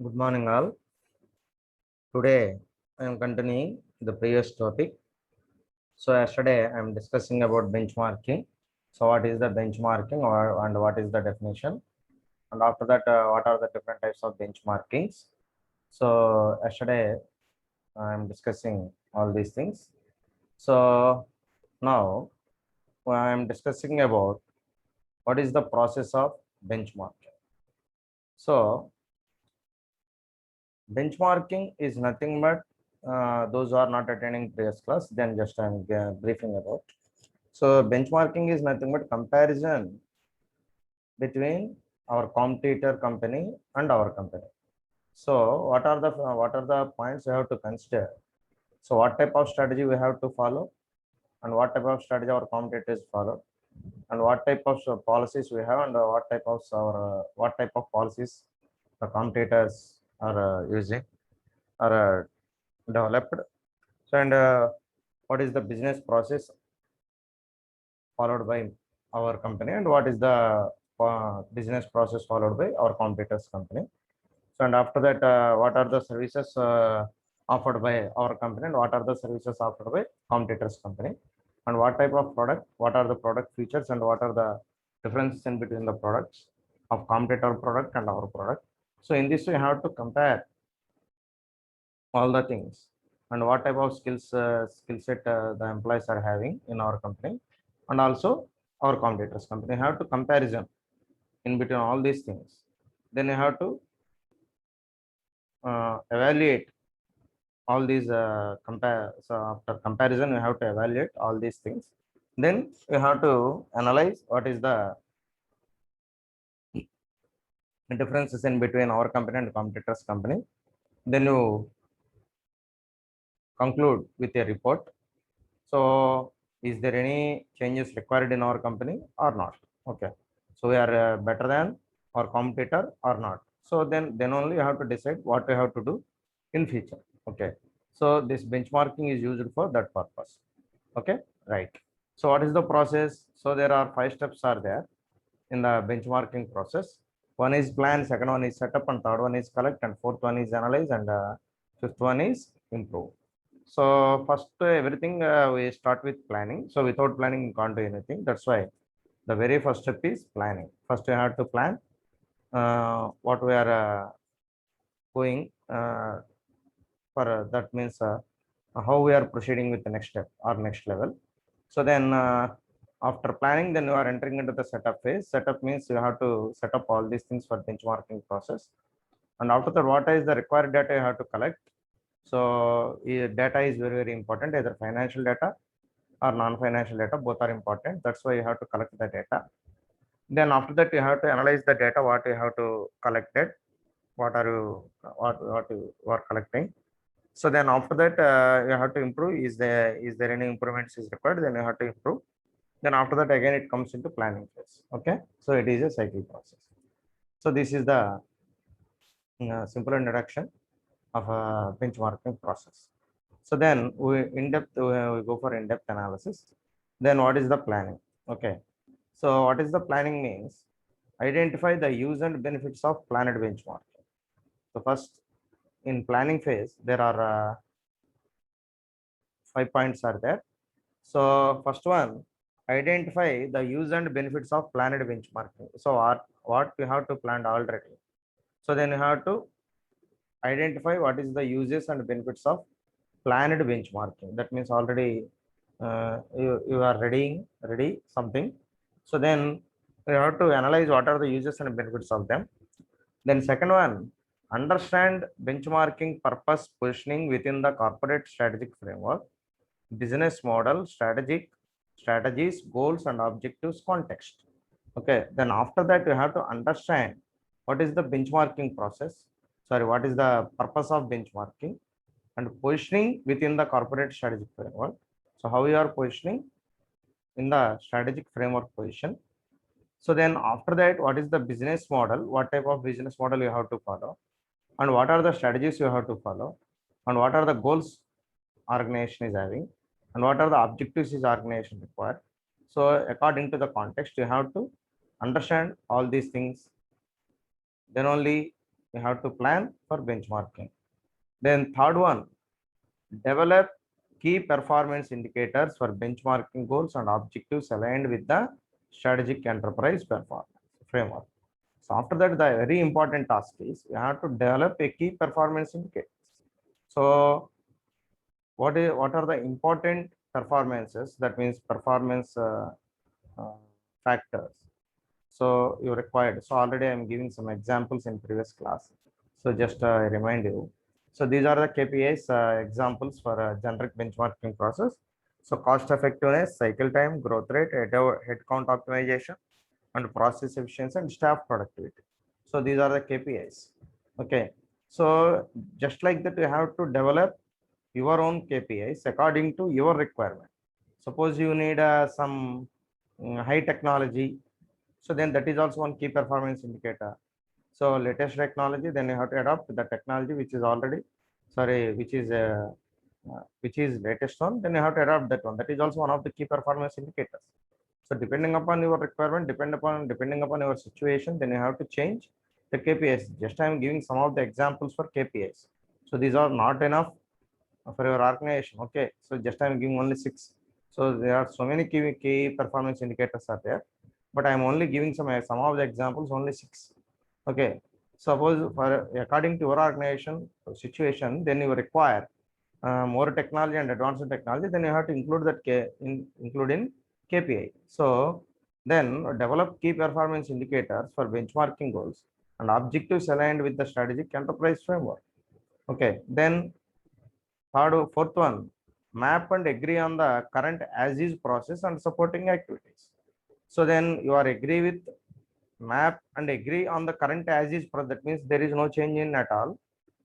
Good morning, all. Today, I am continuing the previous topic. So, yesterday I am discussing about benchmarking. So, what is the benchmarking and what is the definition? And after that, what are the different types of benchmarkings? So, yesterday I am discussing all these things. So, now I am discussing about what is the process of benchmarking. So, benchmarking is nothing but those who are not attending previous class, then just I'm briefing about. So benchmarking is nothing but comparison between our competitor company and our company. So what are the points we have to consider? So what type of strategy we have to follow, and what type of strategy our competitors follow, and what type of policies we have, and what type of policies the competitors are using or developed. So and what is the business process followed by our company, and what is the business process followed by our competitors company. So and after that, what are the services offered by our company, and what are the services offered by competitors company, and what type of product, what are the product features, and what are the differences in between the products of competitor product and our product. So in this we have to compare all the things, and what type of skill set the employees are having in our company, and also our competitors company. Have to comparison in between all these things. Then you have to evaluate all these compare. So after comparison you have to evaluate all these things. Then you have to analyze what is the differences in between our company and competitors company. Then you conclude with a report. So is there any changes required in our company or not? Okay. So we are better than our competitor or not. So then only you have to decide what you have to do in future. Okay. So this benchmarking is used for that purpose. Okay. Right. So what is the process? So there are 5 steps are there in the benchmarking process. One is plan, second one is setup, and third one is collect, and fourth one is analyze, and fifth one is improve. So first everything we start with planning. So without planning you can't do anything. That's why the very first step is planning. First we have to plan what we are going for. That means how we are proceeding with the next step or next level. So then after planning, then you are entering into the setup phase. Setup means you have to set up all these things for benchmarking process. And after that, what is the required data you have to collect? So data is very, very important, either financial data or non-financial data, both are important. That's why you have to collect the data. Then after that, you have to analyze the data, what you have to collect it, what are you, what you are collecting. So then after that, you have to improve. Is there any improvements is required? Then you have to improve. Then after that, again, it comes into planning phase. Okay. So it is a cycle process. So this is the simple introduction of a benchmarking process. So then we go for in-depth analysis. Then what is the planning? Okay. So what is the planning means? Identify the use and benefits of planned benchmarking. So first, in planning phase, there are 5 points are there. So first one, identify the use and benefits of planned benchmarking. So what we have to plan already. So then you have to identify what is the uses and benefits of planned benchmarking. That means already you are ready something. So then you have to analyze what are the uses and benefits of them. Then second one, understand benchmarking purpose, positioning within the corporate strategic framework, business model, strategies, goals, and objectives context. Okay. Then after that, you have to understand what is the benchmarking process. Sorry, what is the purpose of benchmarking, and positioning within the corporate strategic framework. So how you are positioning in the strategic framework position. So then after that, what is the business model? What type of business model you have to follow, and what are the strategies you have to follow, and what are the goals organization is having, and what are the objectives is organization required. So according to the context, you have to understand all these things. Then only you have to plan for benchmarking. Then third one, develop key performance indicators for benchmarking goals and objectives aligned with the strategic enterprise performance framework. So after that, the very important task is you have to develop a key performance indicator. So what are the important performances? That means performance uh, factors. So you required. So already I'm giving some examples in previous class. So just remind you. So these are the KPIs examples for a generic benchmarking process. So cost effectiveness, cycle time, growth rate, headcount optimization, and process efficiency and staff productivity. So these are the KPIs. Okay. So just like that, you have to develop your own KPIs according to your requirement. Suppose you need some high technology, so then that is also one key performance indicator. So latest technology, then you have to adopt the technology which is already, which is latest one, then you have to adopt that one. That is also one of the key performance indicators. So depending upon your requirement, depending upon your situation, then you have to change the KPIs. Just I am giving some of the examples for KPIs. So these are not enough for your organization. Okay, so just I am giving only 6. So there are so many key performance indicators are there, but I am only giving some of the examples, only 6. Okay, suppose for according to your organization situation, then you require more technology and advanced technology, then you have to include that include in KPI. So then develop key performance indicators for benchmarking goals and objectives aligned with the strategic enterprise framework. Okay, then fourth one, map and agree on the current as is process and supporting activities. So then you are agree with map and agree on the current as is process. That means there is no change in at all.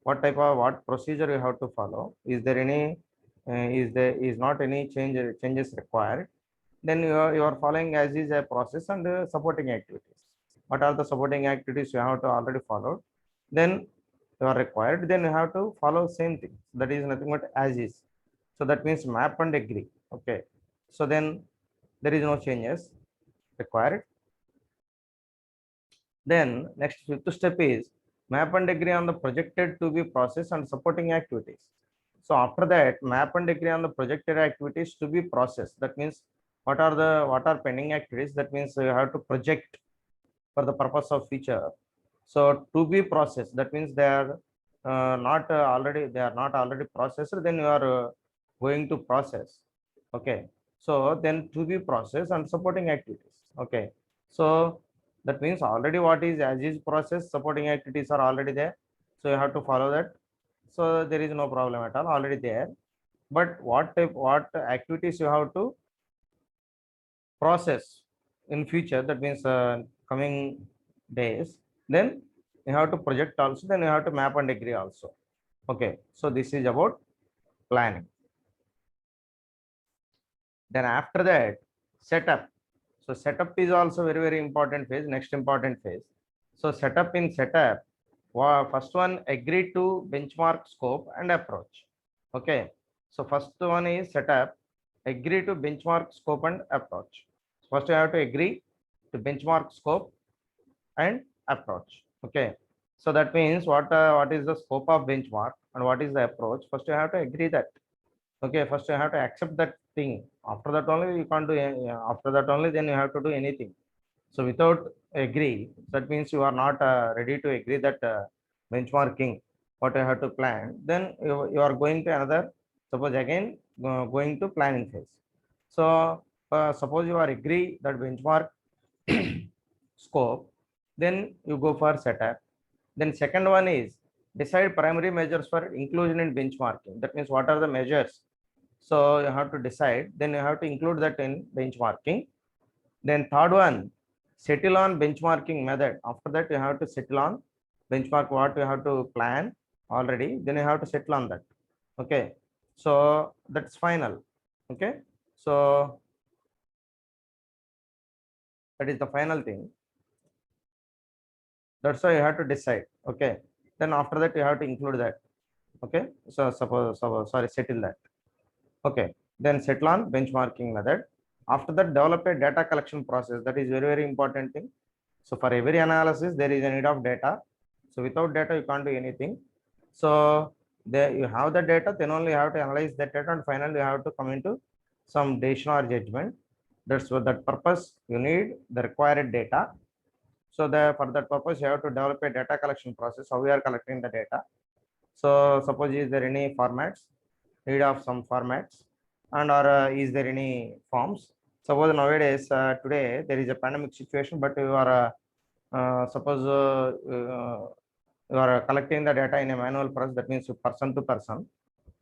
What procedure you have to follow? Is there any is not any changes required? Then you are following as is a process and supporting activities. What are the supporting activities you have to already follow? Then you are required. Then you have to follow same thing. That is nothing but as is. So that means map and agree. Okay. So then there is no changes required. Then next fifth step is map and agree on the projected to be process and supporting activities. So after that, map and agree on the projected activities to be processed. That means what are pending activities? That means you have to project for the purpose of future. So to be processed, that means they are not already processed. Then you are going to process. Okay. So then to be processed and supporting activities. Okay. So that means already what is as is process, supporting activities are already there. So you have to follow that. So there is no problem at all, already there. But what activities you have to process in future, that means coming days, then you have to project also, then you have to map and agree also. Okay, so this is about planning. Then after that, setup. So setup is also very important phase, next important phase. So setup, first one, agree to benchmark scope and approach. Okay, so first one is setup, agree to benchmark scope and approach. First you have to agree to benchmark scope and approach. Okay, so that means what is the scope of benchmark and what is the approach? First you have to agree that. Okay, first you have to accept that thing. After that only you can't do after that only then you have to do anything. So without agree, that means you are not ready to agree that benchmarking what you have to plan. Then you are going to another, suppose again going to planning phase. So suppose you are agree that benchmark scope, then you go for setup. Then second one is decide primary measures for inclusion in benchmarking. That means what are the measures? So you have to decide, then you have to include that in benchmarking. Then third one, settle on benchmarking method. After that, you have to settle on benchmark what you have to plan already. Then you have to settle on that. Okay. So that's final. Okay. So that is the final thing. That's why you have to decide. Okay. Then after that, you have to include that. Okay. So settle that. Okay. Then settle on benchmarking method. After that, develop a data collection process. That is very important thing. So for every analysis, there is a need of data. So without data, you can't do anything. So there you have the data, then only you have to analyze that data, and finally you have to come into some decision or judgment. That's what that purpose you need the required data. So for that purpose, you have to develop a data collection process. How we are collecting the data. So suppose is there any formats, need of some formats, and or is there any forms? Suppose nowadays, today there is a pandemic situation, but you are suppose you are collecting the data in a manual process, that means person to person,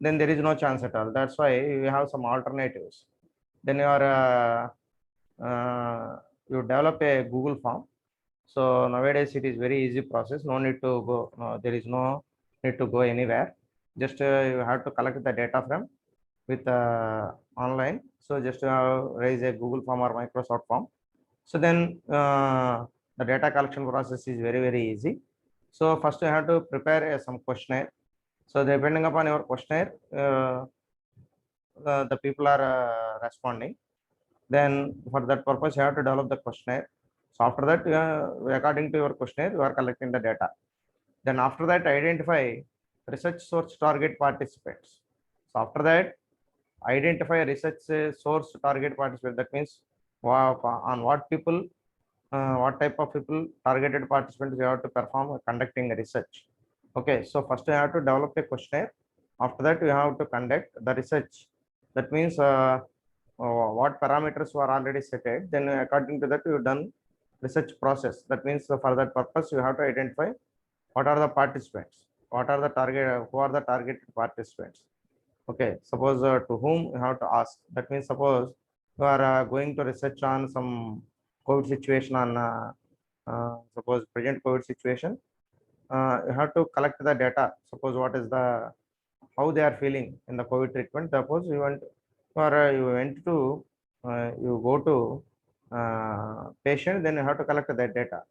then there is no chance at all. That's why you have some alternatives. Then you are you develop a Google form. So nowadays it is very easy process. No need to go. No, there is no need to go anywhere. Just you have to collect the data from with online. So just raise a Google form or Microsoft form. So then the data collection process is very easy. So first you have to prepare some questionnaire. So depending upon your questionnaire, the people are responding. Then for that purpose, you have to develop the questionnaire. So after that, according to your questionnaire, you are collecting the data. Then after that, identify research source target participants. So after that, identify research source target participants. That means on what people, what type of people, targeted participants you have to perform conducting research. Okay, so first you have to develop a questionnaire. After that, you have to conduct the research. That means what parameters were already set. Then according to that, you done research process. That means for that purpose, you have to identify what are the participants, what are the target, who are the targeted participants. Okay, suppose to whom you have to ask. That means suppose you are going to research on some COVID situation on suppose present COVID situation. You have to collect the data. Suppose what is the how they are feeling in the COVID treatment. Suppose you want or you went to you go to patient, then you have to collect that data.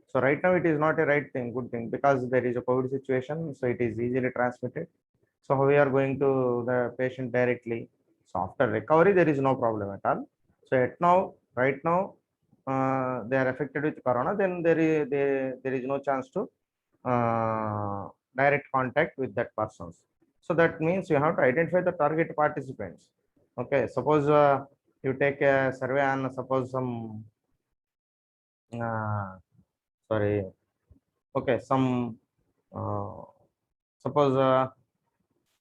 So right now it is not a right thing, good thing, because there is a COVID situation, so it is easily transmitted. So we are going to the patient directly. So after recovery, there is no problem at all. So at now, right now, they are affected with corona, then there is no chance to direct contact with that persons. So that means you have to identify the target participants. Okay, suppose you take a survey on suppose some sorry, okay, some suppose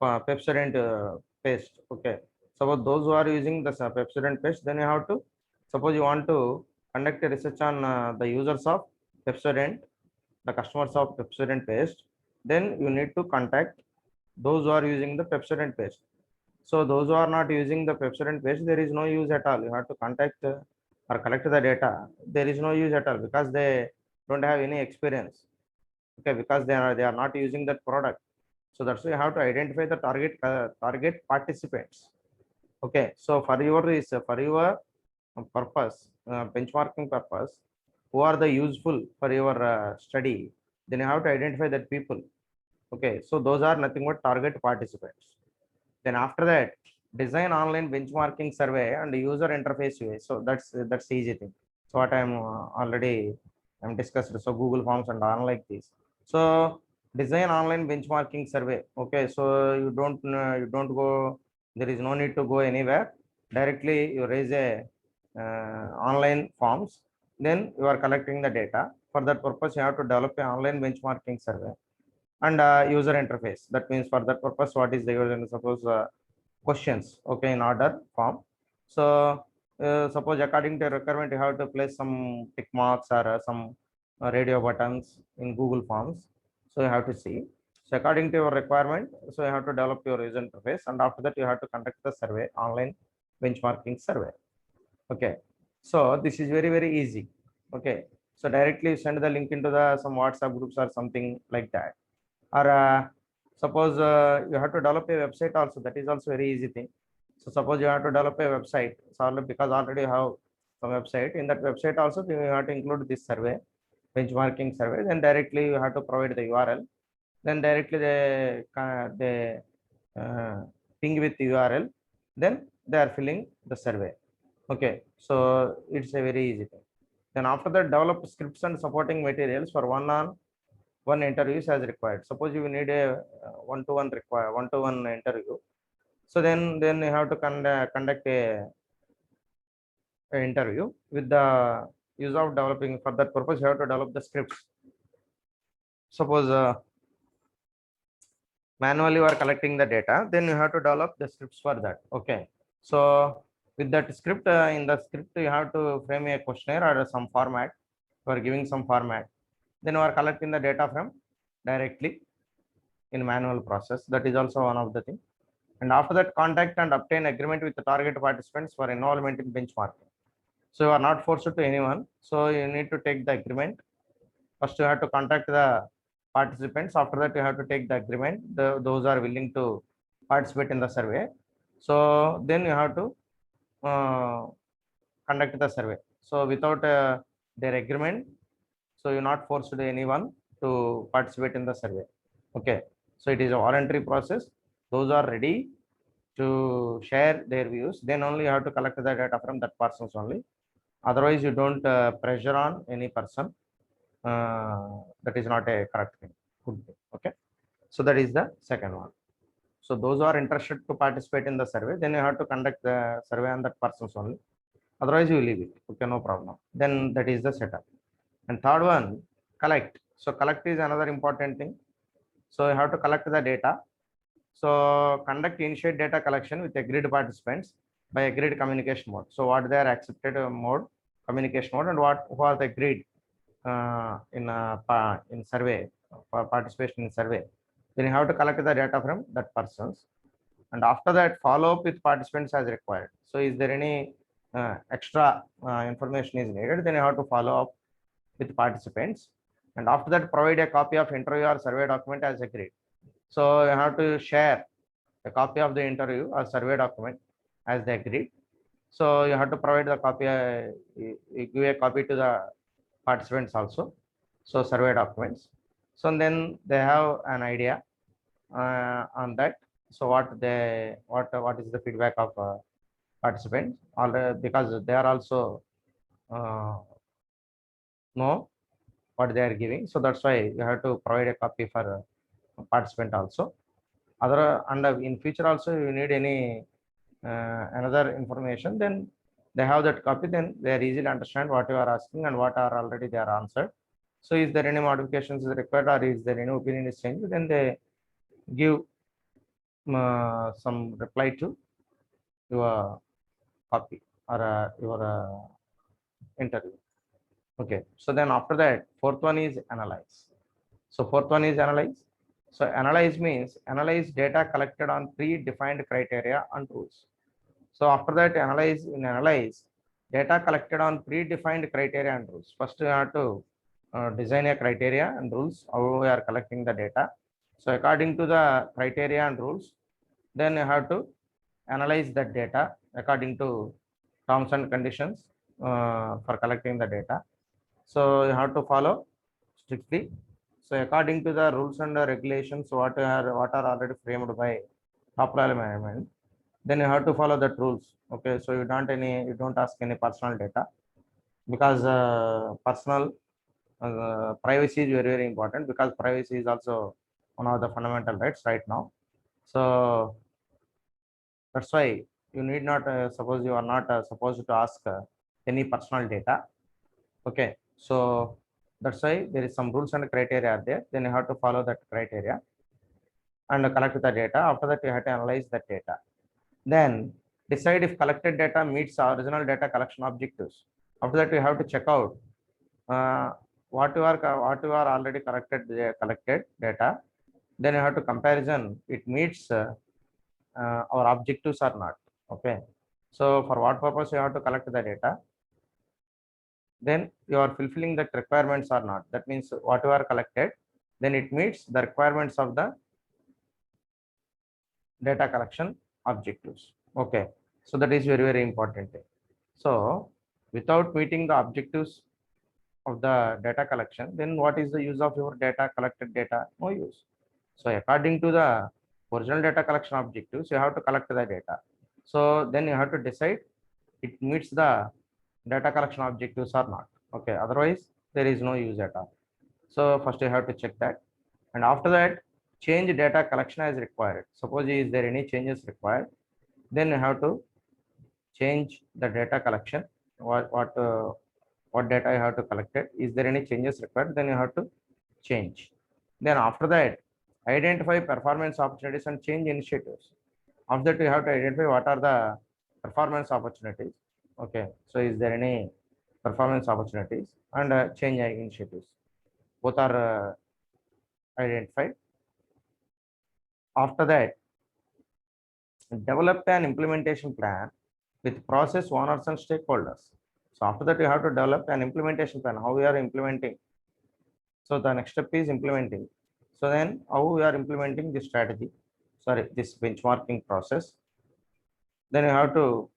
Pepsodent paste. Okay, suppose those who are using the Pepsodent paste, then you have to suppose you want to conduct a research on the users of Pepsodent, the customers of Pepsodent paste, then you need to contact those who are using the Pepsodent paste. So those who are not using the Pepsodent paste, there is no use at all. You have to contact or collect the data. There is no use at all because they don't have any experience. Okay, because they are not using that product. So that's why you have to identify the target participants. Okay, so for your purpose, benchmarking purpose, who are the useful for your study, then you have to identify that people. Okay, so those are nothing but target participants. Then after that, design online benchmarking survey and user interface UI. So that's easy thing. So what I'm already I'm discussed. So Google Forms and all like this. So design online benchmarking survey. Okay, so you don't go. There is no need to go anywhere. Directly you raise a online forms. Then you are collecting the data. For that purpose, you have to develop an online benchmarking survey and user interface. That means for that purpose, what is the user interface? Suppose questions, okay, in order form. So suppose according to requirement, you have to place some tick marks or some radio buttons in Google Forms. So you have to see. So according to your requirement, so you have to develop your user interface, and after that you have to conduct the survey, online benchmarking survey. Okay, so this is very easy. Okay, so directly send the link into the some WhatsApp groups or something like that, or suppose you have to develop a website also. That is also very easy thing. So suppose you have to develop a website, so because already you have some website, in that website also you have to include this survey, benchmarking survey. Then directly you have to provide the URL. Then directly they ping with URL. Then they are filling the survey. Okay, so it's a very easy thing. Then after that, develop scripts and supporting materials for one interview is as required. Suppose you need a one-to-one interview. So then you have to conduct a interview with the use of developing. For that purpose, you have to develop the scripts. Suppose manually you are collecting the data, then you have to develop the scripts for that. Okay. So with that script, in the script, you have to frame a questionnaire or some format. You are giving some format. Then you are collecting the data from directly in manual process. That is also one of the things. And after that, contact and obtain agreement with the target participants for involvement in benchmarking. So you are not forced to anyone. So you need to take the agreement. First, you have to contact the participants. After that, you have to take the agreement. Those are willing to participate in the survey. So then you have to conduct the survey. So without their agreement, so you're not forced to anyone to participate in the survey. Okay. So it is a voluntary process. Those are ready to share their views. Then only you have to collect the data from that persons only. Otherwise, you don't pressure on any person. That is not a correct thing. Good thing. Okay. So that is the second one. So those who are interested to participate in the survey, then you have to conduct the survey on that persons only. Otherwise, you leave it. Okay, no problem. Then that is the setup. And third one, collect. So collect is another important thing. So you have to collect the data. So conduct initiate data collection with agreed participants by agreed communication mode. So what they are accepted mode, communication mode, and what who are the agreed in survey for participation in survey. Then you have to collect the data from that persons, and after that follow up with participants as required. So is there any extra information is needed? Then you have to follow up with participants, and after that provide a copy of interview or survey document as agreed. So you have to share a copy of the interview or survey document as they agreed. So you have to provide the copy, you give a copy to the participants also. So survey documents. So then they have an idea on that. So what is the feedback of participants? Because they are also know what they are giving. So that's why you have to provide a copy for participant also. Other and in future also you need any another information, then they have that copy, then they are easily understand what you are asking and what are already they are answered. So is there any modifications is required or is there any opinion is changed, then they give some reply to your copy or your interview. Okay, so then after that fourth one is analyze. So fourth one is analyze. So analyze means analyze data collected on predefined criteria and rules. So after that, analyze data collected on predefined criteria and rules. First, you have to design a criteria and rules how we are collecting the data. So according to the criteria and rules, then you have to analyze that data according to terms and conditions for collecting the data. So you have to follow strictly. So according to the rules and regulations, what are already framed by top level management, then you have to follow that rules. Okay, so you don't ask any personal data, because personal privacy is very important, because privacy is also one of the fundamental rights right now. So that's why you need not suppose you are not supposed to ask any personal data. Okay, so that's why there is some rules and criteria are there. Then you have to follow that criteria and collect the data. After that, you have to analyze that data. Then decide if collected data meets the original data collection objectives. After that, you have to check out what you are already collected data. Then you have to comparison it meets our objectives or not. Okay. So for what purpose you have to collect the data? Then you are fulfilling the requirements or not. That means what you are collected, then it meets the requirements of the data collection objectives. Okay, so that is very important thing. So without meeting the objectives of the data collection, then what is the use of your collected data? No use. So according to the original data collection objectives, you have to collect the data. So then you have to decide it meets the data collection objectives or not. Okay, otherwise there is no use at all. So first you have to check that, and after that change data collection as required. Suppose is there any changes required, then you have to change the data collection. What data you have to collect it. Is there any changes required? Then you have to change. Then after that, identify performance opportunities and change initiatives. After that, you have to identify what are the performance opportunities. Okay, so is there any performance opportunities and change initiatives? Both are identified. After that, develop an implementation plan with process owners and stakeholders. So after that, you have to develop an implementation plan, how we are implementing. So the next step is implementing. So then how we are implementing this strategy, sorry, this benchmarking process. Then you have to,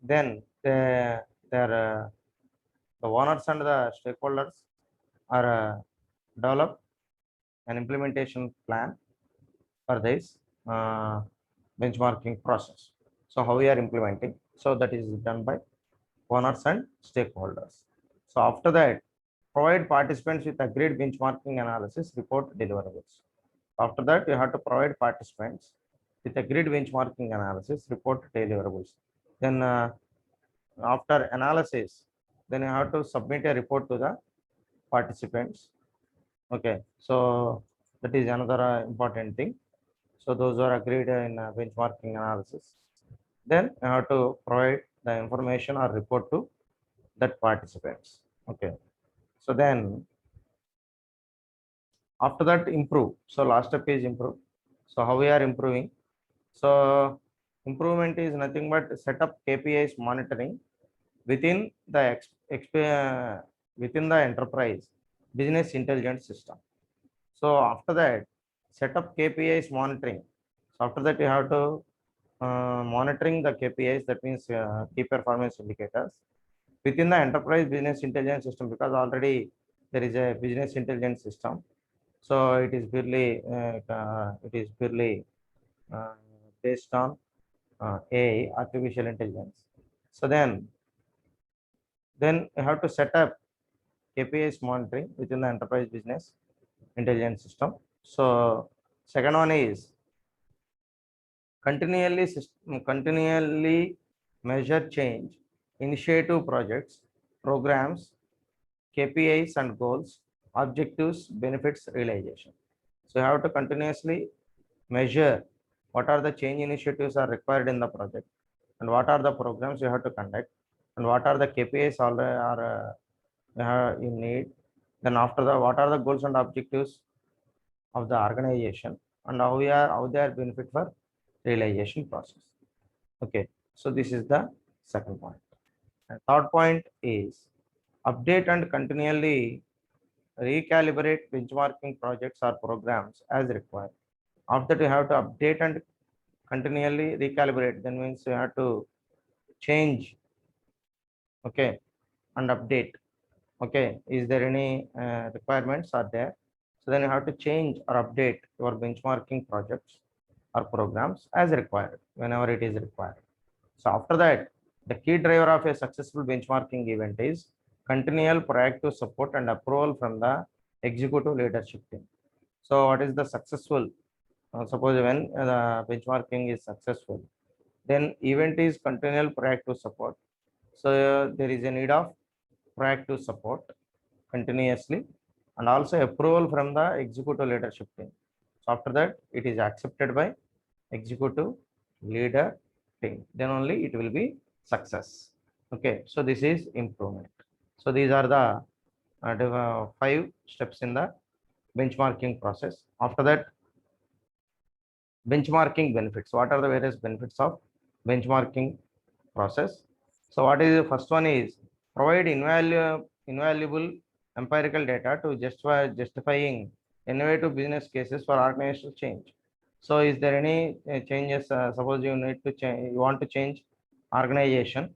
then the owners and the stakeholders are develop an implementation plan for this benchmarking process. So how we are implementing. So that is done by owners and stakeholders. So after that, provide participants with agreed benchmarking analysis report deliverables. After that, you have to provide participants with agreed benchmarking analysis report deliverables. Then after analysis, then you have to submit a report to the participants. Okay, so that is another important thing. So those are agreed in benchmarking analysis. Then you have to provide the information or report to that participants. Okay, so then after that, improve. So last step is improve. So how we are improving? So improvement is nothing but set up KPIs monitoring within the within the enterprise business intelligence system. So after that, set up KPIs monitoring. So after that, you have to monitoring the KPIs. That means key performance indicators within the enterprise business intelligence system, because already there is a business intelligence system. So it is purely based on AI, artificial intelligence. So then you have to set up KPIs monitoring within the enterprise business intelligence system. So second one is continually measure change, initiative projects, programs, KPIs and goals, objectives, benefits, realization. So you have to continuously measure what are the change initiatives are required in the project, and what are the programs you have to conduct, and what are the KPIs you need. Then after that, what are the goals and objectives of the organization, and how they are benefit for realization process. Okay, so this is the second point. And third point is update and continually recalibrate benchmarking projects or programs as required. After that, you have to update and continually recalibrate. Then means you have to change, okay, and update. Okay, is there any requirements are there? So then you have to change or update your benchmarking projects or programs as required whenever it is required. So after that, the key driver of a successful benchmarking event is continual proactive support and approval from the executive leadership team. So what is the successful? Suppose when the benchmarking is successful, then event is continual proactive support. So there is a need of proactive support continuously, and also approval from the executive leadership team. So after that, it is accepted by executive leader team. Then only it will be success. Okay, so this is improvement. So these are the 5 steps in the benchmarking process. After that, benchmarking benefits. What are the various benefits of benchmarking process? So what is the first one is provide invaluable empirical data to justifying innovative business cases for organizational change. So is there any changes? Suppose you need to change, you want to change organization.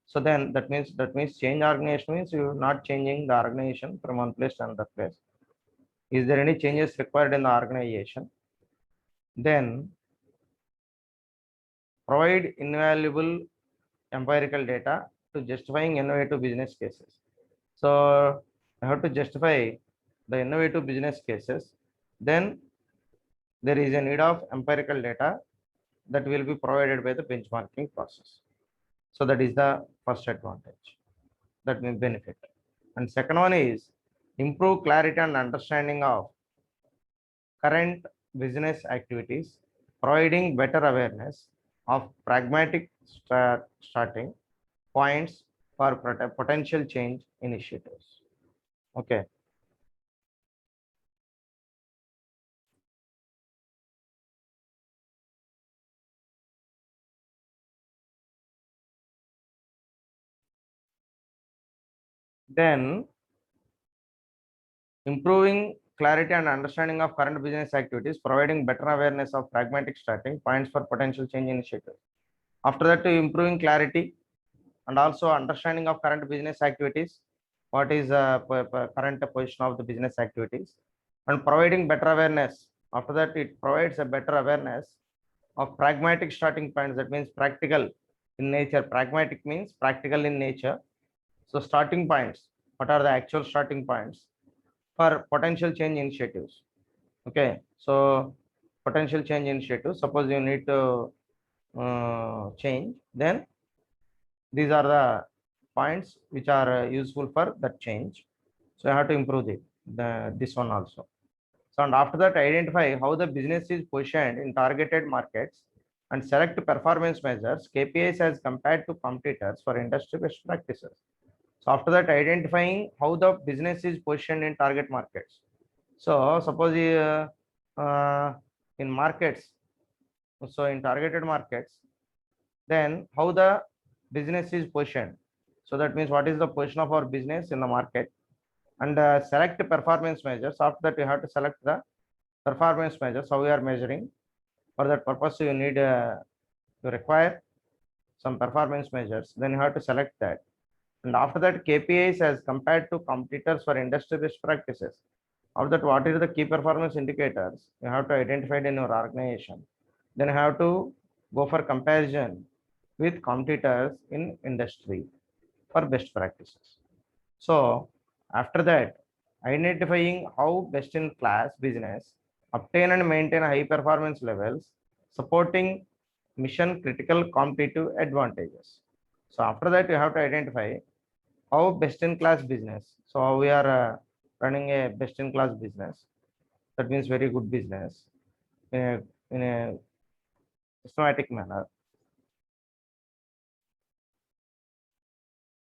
So then that means change organization means you're not changing the organization from one place to another place. Is there any changes required in the organization? Then provide invaluable empirical data to justifying innovative business cases. So I have to justify the innovative business cases. Then there is a need of empirical data that will be provided by the benchmarking process. So that is the first advantage, that will benefit. And second one is improve clarity and understanding of current business activities, providing better awareness of pragmatic starting points for potential change initiatives. Okay. Then improving clarity and understanding of current business activities, providing better awareness of pragmatic starting points for potential change initiatives. After that, improving clarity and also understanding of current business activities, what is current position of the business activities, and providing better awareness. After that, it provides a better awareness of pragmatic starting points. That means practical in nature. Pragmatic means practical in nature. So starting points, what are the actual starting points for potential change initiatives? Okay, so potential change initiatives, suppose you need to change, then these are the points which are useful for that change. So I have to improve this one also. So and after that, identify how the business is positioned in targeted markets and select performance measures, KPIs as compared to competitors for industry best practices. So after that, identifying how the business is positioned in target markets. So suppose in markets, so in targeted markets, then how the business is positioned. So that means what is the position of our business in the market, and select performance measures. After that, you have to select the performance measures, how we are measuring. For that purpose, you need to require some performance measures. Then you have to select that. And after that, KPIs as compared to competitors for industry best practices. After that, what is the key performance indicators you have to identify in your organization. Then you have to go for comparison with competitors in industry for best practices. So after that, identifying how best in class business obtain and maintain high performance levels, supporting mission critical competitive advantages. So after that, you have to identify how best in class business. So how we are running a best in class business. That means very good business in a systematic manner.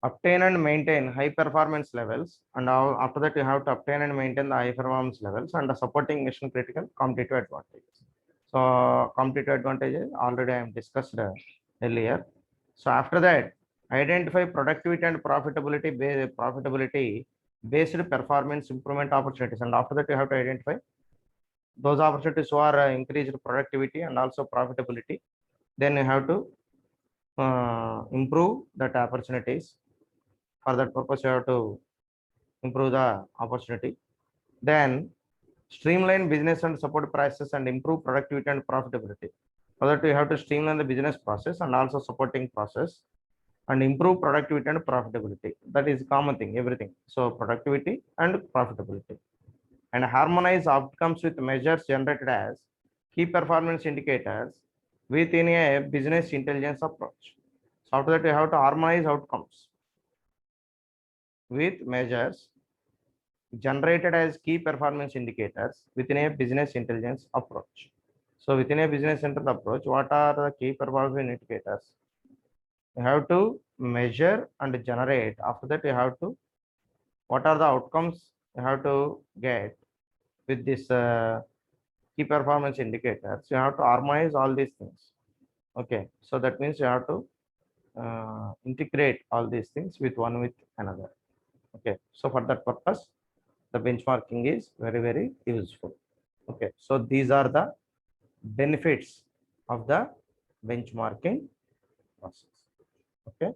Obtain and maintain high performance levels, and now after that you have to obtain and maintain the high performance levels and the supporting mission critical competitive advantages. So competitive advantages already I am discussed earlier. So after that, identify productivity and profitability based performance improvement opportunities, and after that you have to identify those opportunities who are increased productivity and also profitability. Then you have to improve that opportunities. For that purpose, you have to improve the opportunity. Then streamline business and support prices and improve productivity and profitability. For that, you have to streamline the business process and also supporting process and improve productivity and profitability. That is common thing, everything. So productivity and profitability. And harmonize outcomes with measures generated as key performance indicators within a business intelligence approach. So after that, you have to harmonize outcomes with measures generated as key performance indicators within a business intelligence approach. So within a business intelligence approach, what are the key performance indicators? You have to measure and generate. After that, you have to, what are the outcomes you have to get with this key performance indicators? You have to harmonize all these things. Okay, so that means you have to integrate all these things with one with another. Okay, so for that purpose, the benchmarking is very, very useful. Okay, so these are the benefits of the benchmarking process. Okay.